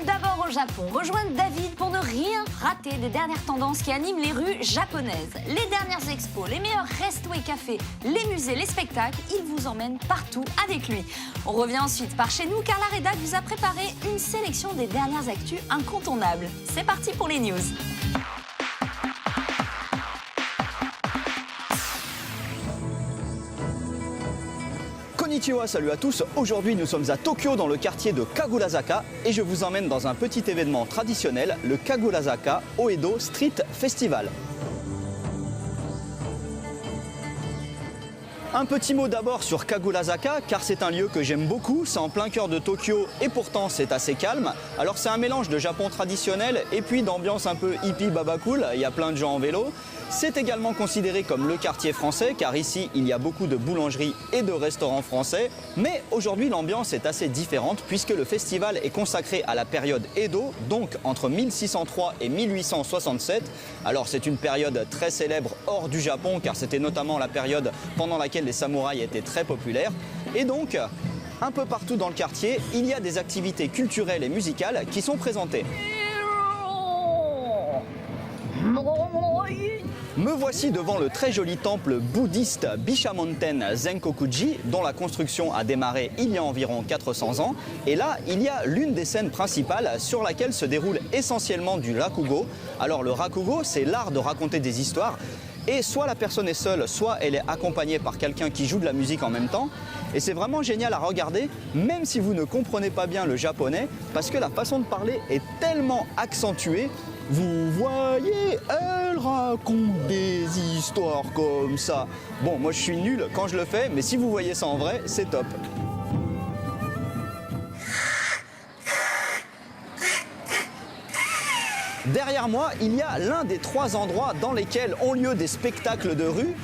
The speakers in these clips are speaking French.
d'abord au Japon, rejoindre David pour ne rien rater des dernières tendances qui animent les rues japonaises. Les dernières expos, les meilleurs restos et cafés, les musées, les spectacles, il vous emmène partout avec lui. On revient ensuite par chez nous car la rédac vous a préparé une sélection des dernières actus incontournables. C'est parti pour les news. Konnichiwa, salut à tous. Aujourd'hui, nous sommes à Tokyo dans le quartier de Kagurazaka et je vous emmène dans un petit événement traditionnel, le Kagurazaka Oedo Street Festival. Un petit mot d'abord sur Kagurazaka, car c'est un lieu que j'aime beaucoup, c'est en plein cœur de Tokyo et pourtant c'est assez calme. Alors c'est un mélange de Japon traditionnel et puis d'ambiance un peu hippie baba cool, il y a plein de gens en vélo. C'est également considéré comme le quartier français, car ici il y a beaucoup de boulangeries et de restaurants français. Mais aujourd'hui l'ambiance est assez différente puisque le festival est consacré à la période Edo, donc entre 1603 et 1867. Alors c'est une période très célèbre hors du Japon, car c'était notamment la période pendant laquelle les samouraïs étaient très populaires. Et donc, un peu partout dans le quartier, il y a des activités culturelles et musicales qui sont présentées. Me voici devant le très joli temple bouddhiste Bishamonten Zenkokuji, dont la construction a démarré il y a environ 400 ans. Et là, il y a l'une des scènes principales sur laquelle se déroule essentiellement du rakugo. Alors le rakugo, c'est l'art de raconter des histoires. Et soit la personne est seule, soit elle est accompagnée par quelqu'un qui joue de la musique en même temps. Et c'est vraiment génial à regarder, même si vous ne comprenez pas bien le japonais, parce que la façon de parler est tellement accentuée. Vous voyez, elle raconte des histoires comme ça. Bon, moi je suis nul quand je le fais, mais si vous voyez ça en vrai, c'est top. Derrière moi, il y a l'un des 3 endroits dans lesquels ont lieu des spectacles de rue.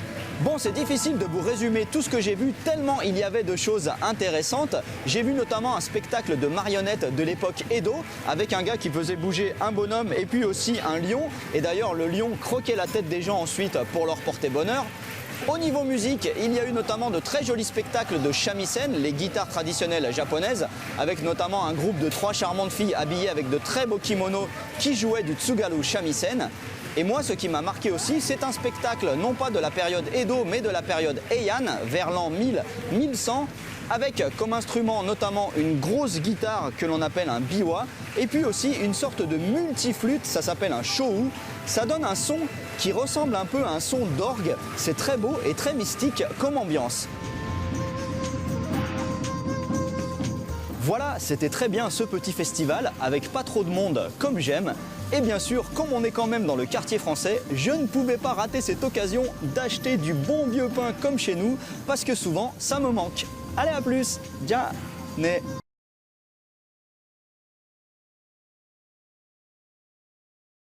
Bon, c'est difficile de vous résumer tout ce que j'ai vu, tellement il y avait de choses intéressantes. J'ai vu notamment un spectacle de marionnettes de l'époque Edo, avec un gars qui faisait bouger un bonhomme et puis aussi un lion. Et d'ailleurs, le lion croquait la tête des gens ensuite pour leur porter bonheur. Au niveau musique, il y a eu notamment de très jolis spectacles de shamisen, les guitares traditionnelles japonaises, avec notamment un groupe de 3 charmantes filles habillées avec de très beaux kimonos qui jouaient du tsugaru shamisen. Et moi, ce qui m'a marqué aussi, c'est un spectacle non pas de la période Edo, mais de la période Heian, vers l'an 1000-1100, avec comme instrument notamment une grosse guitare que l'on appelle un biwa, et puis aussi une sorte de multiflûte, ça s'appelle un shou. Ça donne un son qui ressemble un peu à un son d'orgue. C'est très beau et très mystique comme ambiance. Voilà, c'était très bien ce petit festival, avec pas trop de monde comme j'aime. Et bien sûr, comme on est quand même dans le quartier français, je ne pouvais pas rater cette occasion d'acheter du bon vieux pain comme chez nous, parce que souvent, ça me manque. Allez, à plus. Ja, ne.